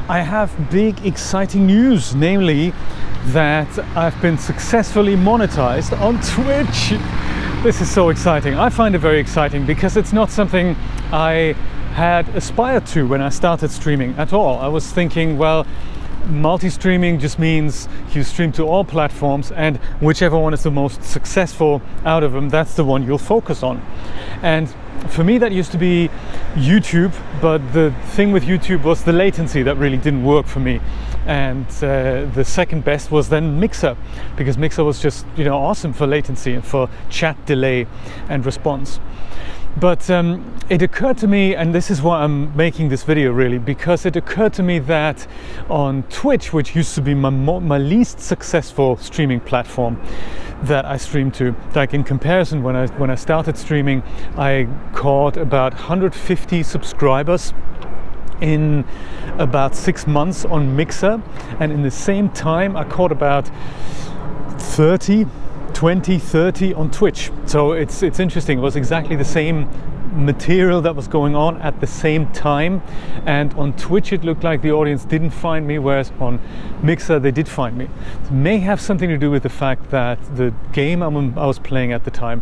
I have big exciting news, namely that I've been successfully monetized on Twitch. This is so exciting. I find it very exciting because it's not something I had aspired to when I started streaming at all. I was thinking, well, multi-streaming just means you stream to all platforms, and whichever one is the most successful out of them, that's the one you'll focus on. And for me, that used to be YouTube, but the thing with YouTube was the latency that really didn't work for me. And the second best was then Mixer, because Mixer was just, awesome for latency and for chat delay and response. But it occurred to me, and this is why I'm making this video really, because it occurred to me that on Twitch, which used to be my least successful streaming platform that I streamed to, like in comparison, when I started streaming, I caught about 150 subscribers in about 6 months on Mixer, and in the same time I caught about 30 on Twitch. So it's interesting. It was exactly the same material that was going on at the same time, and on Twitch it looked like the audience didn't find me, whereas on Mixer they did find me. It may have something to do with the fact that the game I was playing at the time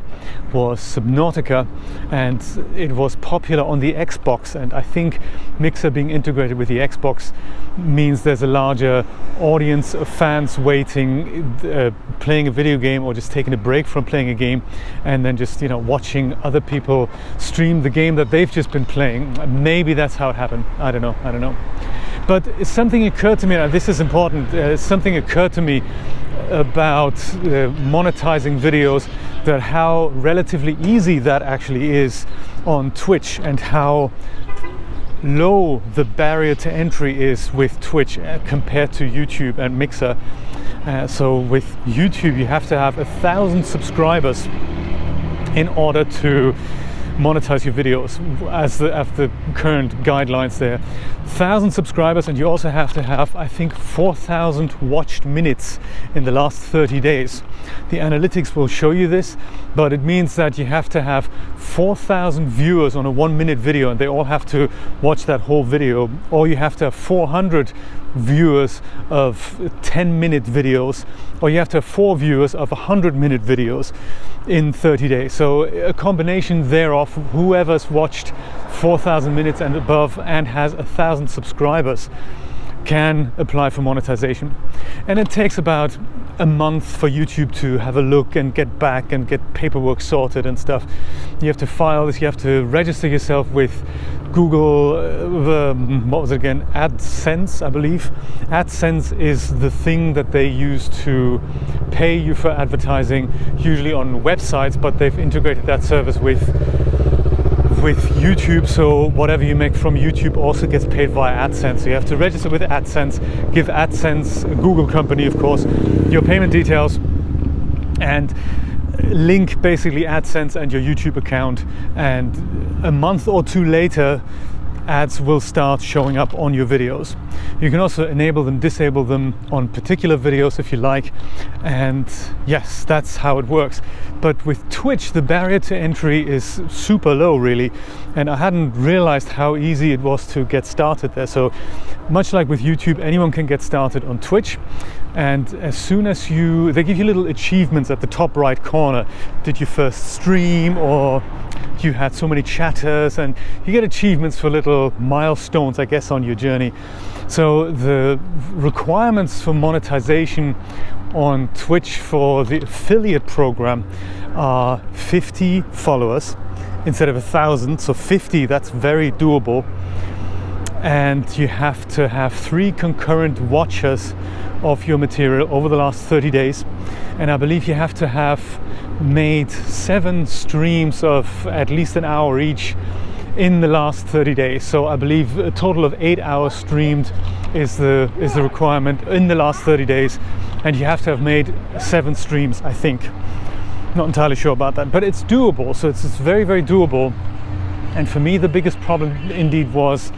was Subnautica, and it was popular on the Xbox, and I think Mixer being integrated with the Xbox means there's a larger audience of fans waiting, playing a video game or just taking a break from playing a game, and then just watching other people stream the game that they've just been playing. Maybe that's how it happened. I don't know. But something occurred to me, and this is important, something occurred to me about monetizing videos, that how relatively easy that actually is on Twitch, and how low the barrier to entry is with Twitch compared to YouTube and Mixer. So with YouTube you have to have 1,000 subscribers in order to monetize your videos, as the current guidelines there. 1,000 subscribers, and you also have to have, I think, 4,000 watched minutes in the last 30 days. The analytics will show you this, but it means that you have to have 4,000 viewers on a 1-minute video, and they all have to watch that whole video, or you have to have 400 viewers of 10-minute videos, or you have to have 4 viewers of 100-minute videos in 30 days. So a combination thereof, whoever's watched 4,000 minutes and above and has 1,000 subscribers can apply for monetization. And it takes about a month for YouTube to have a look and get back and get paperwork sorted and stuff. You have to file this, you have to register yourself with Google, what was it again? AdSense, I believe. AdSense is the thing that they use to pay you for advertising, usually on websites, but they've integrated that service with YouTube, so whatever you make from YouTube also gets paid via AdSense. So you have to register with AdSense, give AdSense, a Google company of course, your payment details, and link basically AdSense and your YouTube account, and a month or 2 later ads will start showing up on your videos. You can also enable them, disable them on particular videos if you like, and yes, that's how it works. But with Twitch the barrier to entry is super low really, and I hadn't realized how easy it was to get started there. So much like with YouTube, anyone can get started on Twitch, and as soon as they give you little achievements at the top right corner. Did you first stream, or you had so many chatters, and you get achievements for little milestones, I guess, on your journey. So the requirements for monetization on Twitch for the affiliate program are 50 followers instead of 1,000. So 50, that's very doable. And you have to have 3 concurrent watchers of your material over the last 30 days. And I believe you have to have made 7 streams of at least an hour each in the last 30 days. So I believe a total of 8 hours streamed is the requirement in the last 30 days, and you have to have made 7 streams, I think. Not entirely sure about that, but it's doable. So it's very, very doable. And for me the biggest problem indeed was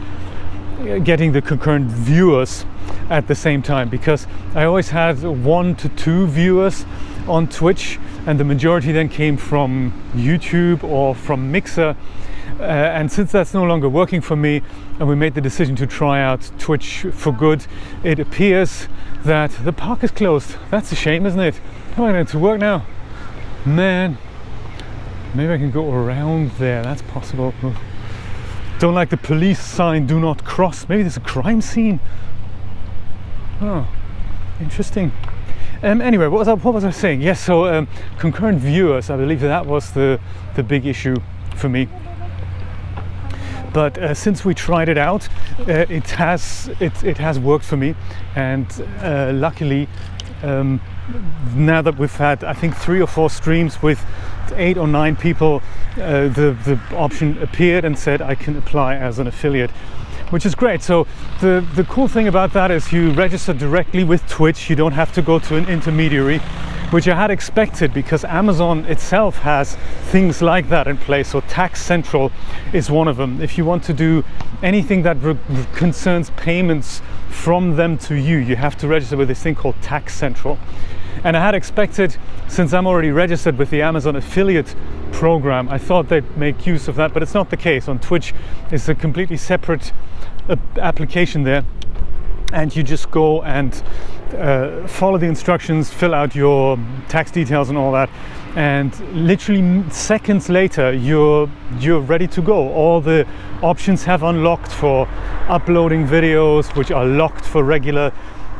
getting the concurrent viewers at the same time, because I always had 1 to 2 viewers on Twitch, and the majority then came from YouTube or from Mixer. And since that's no longer working for me, and we made the decision to try out Twitch for good, it appears that the park is closed. That's a shame, isn't it? How am I going to work now? Man, maybe I can go around there. That's possible. Don't like the police sign, do not cross. Maybe there's a crime scene. Oh, interesting. Anyway, what was I saying? Yes, so concurrent viewers, I believe that was the big issue for me. But since we tried it out, it has worked for me, and luckily now that we've had, I think, 3 or 4 streams with 8 or 9 people, the option appeared and said I can apply as an affiliate, which is great. So the cool thing about that is you register directly with Twitch. You don't have to go to an intermediary, which I had expected because Amazon itself has things like that in place. So Tax Central is one of them. If you want to do anything that concerns payments from them to you, you have to register with this thing called Tax Central. And I had expected, since I'm already registered with the Amazon affiliate program, I thought they'd make use of that, but it's not the case. On Twitch, it's a completely separate application there, and you just go and follow the instructions, fill out your tax details and all that, and literally seconds later you're ready to go. All the options have unlocked for uploading videos, which are locked for regular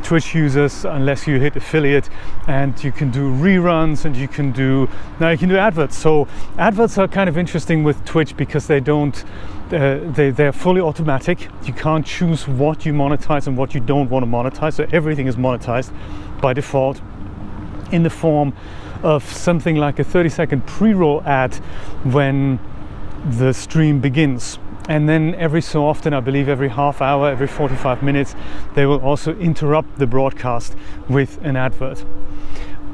Twitch users unless you hit affiliate, and you can do reruns, and you can do adverts. So adverts are kind of interesting with Twitch because they don't they're fully automatic. You can't choose what you monetize and what you don't want to monetize, so everything is monetized by default in the form of something like a 30-second pre-roll ad when the stream begins. And then every so often, I believe every half hour, every 45 minutes, they will also interrupt the broadcast with an advert.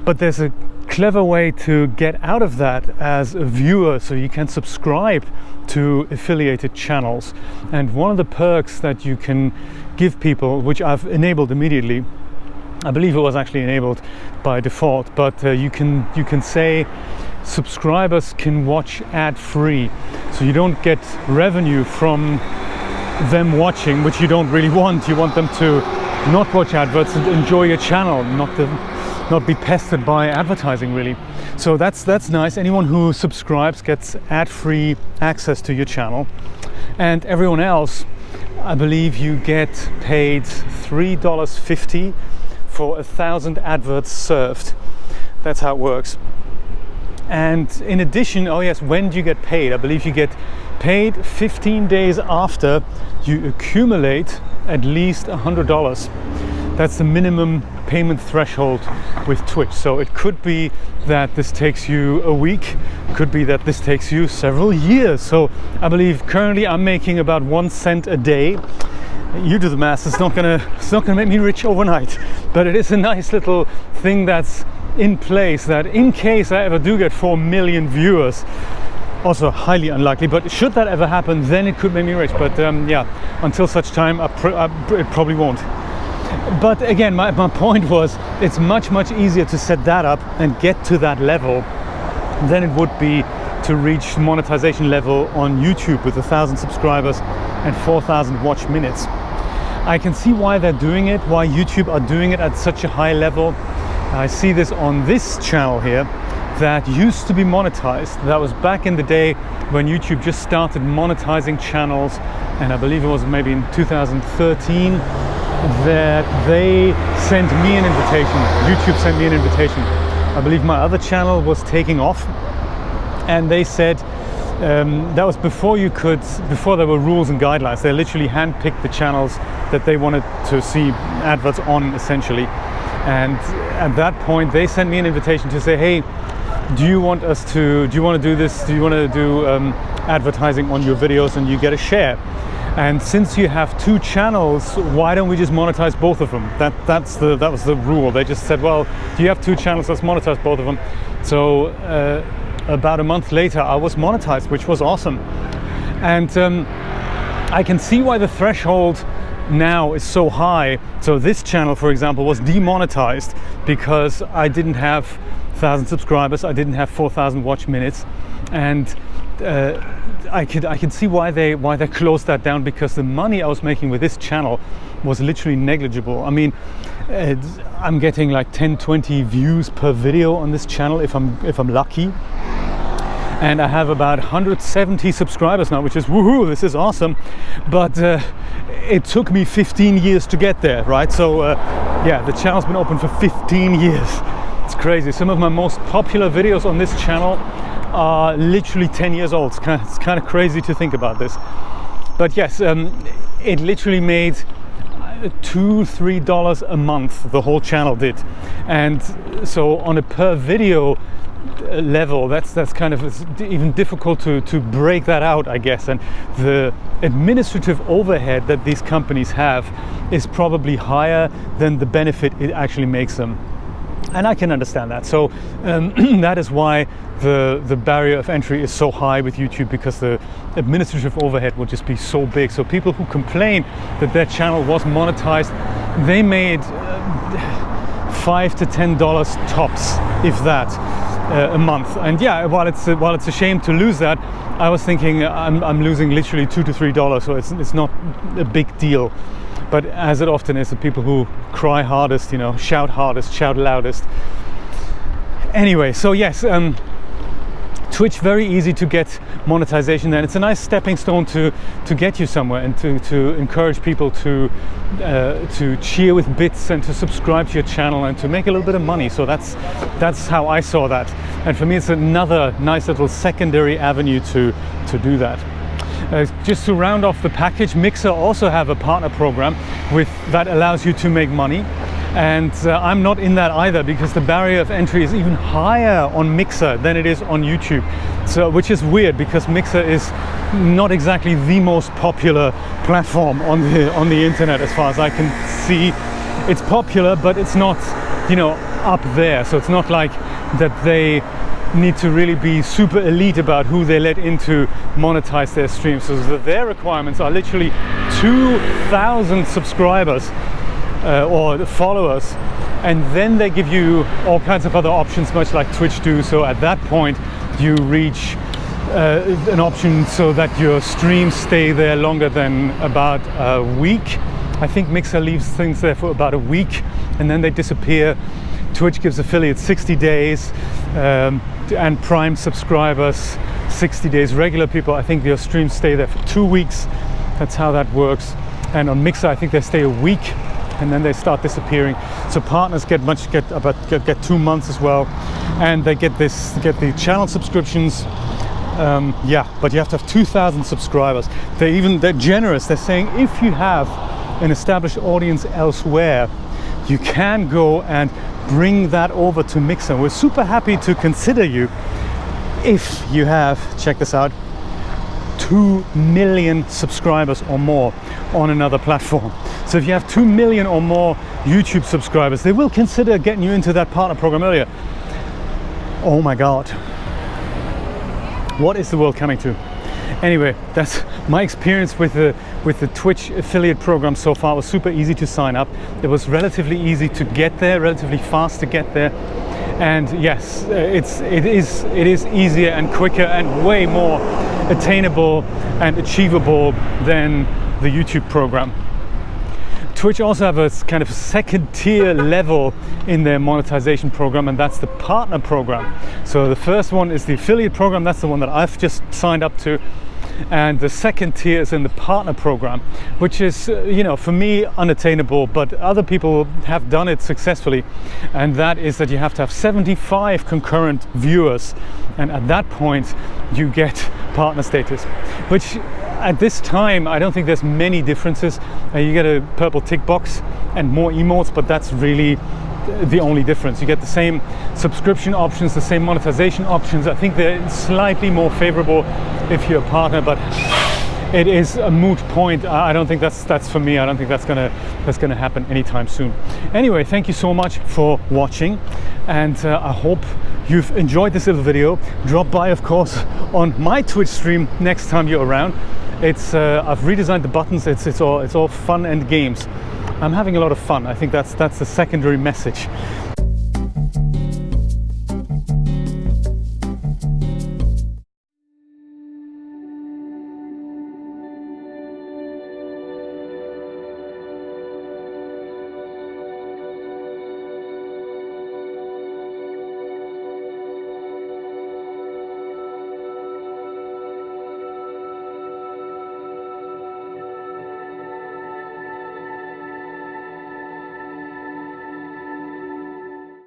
But there's a clever way to get out of that as a viewer, so you can subscribe to affiliated channels. And one of the perks that you can give people, which I've enabled immediately, I believe it was actually enabled by default, but you can say subscribers can watch ad-free, so you don't get revenue from them watching, which you don't really want. You want them to not watch adverts and enjoy your channel, not be pestered by advertising, really. So that's nice. Anyone who subscribes gets ad-free access to your channel, and everyone else, I believe you get paid $3.50 for 1,000 adverts served. That's how it works. And in addition, oh yes, when do you get paid? I believe you get paid 15 days after you accumulate at least $100. That's the minimum payment threshold with Twitch. So it could be that this takes you a week, could be that this takes you several years. So I believe currently I'm making about 1 cent a day. You do the math. It's not gonna make me rich overnight, but it is a nice little thing that's in place, that in case I ever do get 4 million viewers, also highly unlikely, but should that ever happen, then it could make me rich. But yeah, until such time, it probably won't. But again, my point was, it's much easier to set that up and get to that level than it would be to reach monetization level on YouTube with 1,000 subscribers and 4,000 watch minutes. I can see why they're doing it, why YouTube are doing it at such a high level. I see this on this channel here that used to be monetized. That was back in the day when YouTube just started monetizing channels, and I believe it was maybe in 2013 that they sent me an invitation. YouTube sent me an invitation. I believe my other channel was taking off, and they said that was before there were rules and guidelines. They literally handpicked the channels that they wanted to see adverts on, essentially. And at that point, they sent me an invitation to say, hey, do you want to do this? Do you want to do advertising on your videos, and you get a share? And since you have 2 channels, why don't we just monetize both of them? That was the rule. They just said, well, do you have 2 channels? Let's monetize both of them. So about a month later, I was monetized, which was awesome. And I can see why the threshold now is so high. So this channel, for example, was demonetized because I didn't have 1,000 subscribers, I didn't have 4,000 watch minutes, and I could see why they closed that down, because the money I was making with this channel was literally negligible. I mean, I'm getting like 10-20 views per video on this channel if I'm lucky, and I have about 170 subscribers now, which is woohoo, this is awesome. But it took me 15 years to get there, right? So yeah, the channel's been open for 15 years. It's crazy. Some of my most popular videos on this channel are literally 10 years old. It's kind of crazy to think about this. But yes, it literally made $2-3 a month, the whole channel did. And so on a per video level, that's kind of even difficult to break that out, I guess. And the administrative overhead that these companies have is probably higher than the benefit it actually makes them. And I can understand that. So that is why the barrier of entry is so high with YouTube, because the administrative overhead will just be so big. So people who complain that their channel was monetized, they made $5 to $10 tops, if that, a month. And yeah, while it's a shame to lose that, I was thinking I'm losing literally $2 to $3, so it's not a big deal. But as it often is, the people who cry hardest, you know, shout hardest, shout loudest. Anyway, so yes, Twitch, very easy to get monetization, and it's a nice stepping stone to get you somewhere, and to encourage people to cheer with bits and to subscribe to your channel and to make a little bit of money. So that's how I saw that, and for me it's another nice little secondary avenue to do that. Just to round off the package, Mixer also have a partner program that allows you to make money, and I'm not in that either, because the barrier of entry is even higher on Mixer than it is on YouTube. So, which is weird, because Mixer is not exactly the most popular platform on the internet as far as I can see. It's popular, but it's not, you know, up there. So it's not like that they need to really be super elite about who they let in to monetize their streams. So their requirements are literally 2,000 subscribers or followers, and then they give you all kinds of other options, much like Twitch do. So at that point you reach an option so that your streams stay there longer than about a week. I think Mixer leaves things there for about a week and then they disappear. Twitch gives affiliates 60 days and Prime subscribers 60 days. Regular people, I think your streams stay there for 2 weeks. That's how that works. And on Mixer, I think they stay a week and then they start disappearing. So partners get 2 months as well, and they get the channel subscriptions. Yeah, but you have to have 2,000 subscribers. They're generous. They're saying if you have an established audience elsewhere, you can go and bring that over to Mixer. We're super happy to consider you if you have, check this out, 2 million subscribers or more on another platform. So if you have 2 million or more YouTube subscribers, they will consider getting you into that partner program earlier. Oh my God. What is the world coming to? Anyway, that's my experience with the Twitch affiliate program so far. It was super easy to sign up. It was relatively easy to get there, relatively fast to get there. And yes, it is easier and quicker and way more attainable and achievable than the YouTube program. Twitch also have a kind of second tier level in their monetization program, and that's the partner program. So the first one is the affiliate program. That's the one that I've just signed up to. And the second tier is in the partner program, which is, you know, for me unattainable, but other people have done it successfully. And that is that you have to have 75 concurrent viewers, and at that point you get partner status, which at this time I don't think there's many differences. You get a purple tick box and more emotes, but that's really the only difference. You get the same subscription options, the same monetization options. I think they're slightly more favorable if you're a partner, but it is a moot point. I don't think that's for me. I don't think that's gonna happen anytime soon. Anyway, thank you so much for watching, and I hope you've enjoyed this little video. Drop by, of course, on my Twitch stream next time you're around. I've redesigned the buttons. It's all fun and games. I'm having a lot of fun. I think that's the secondary message.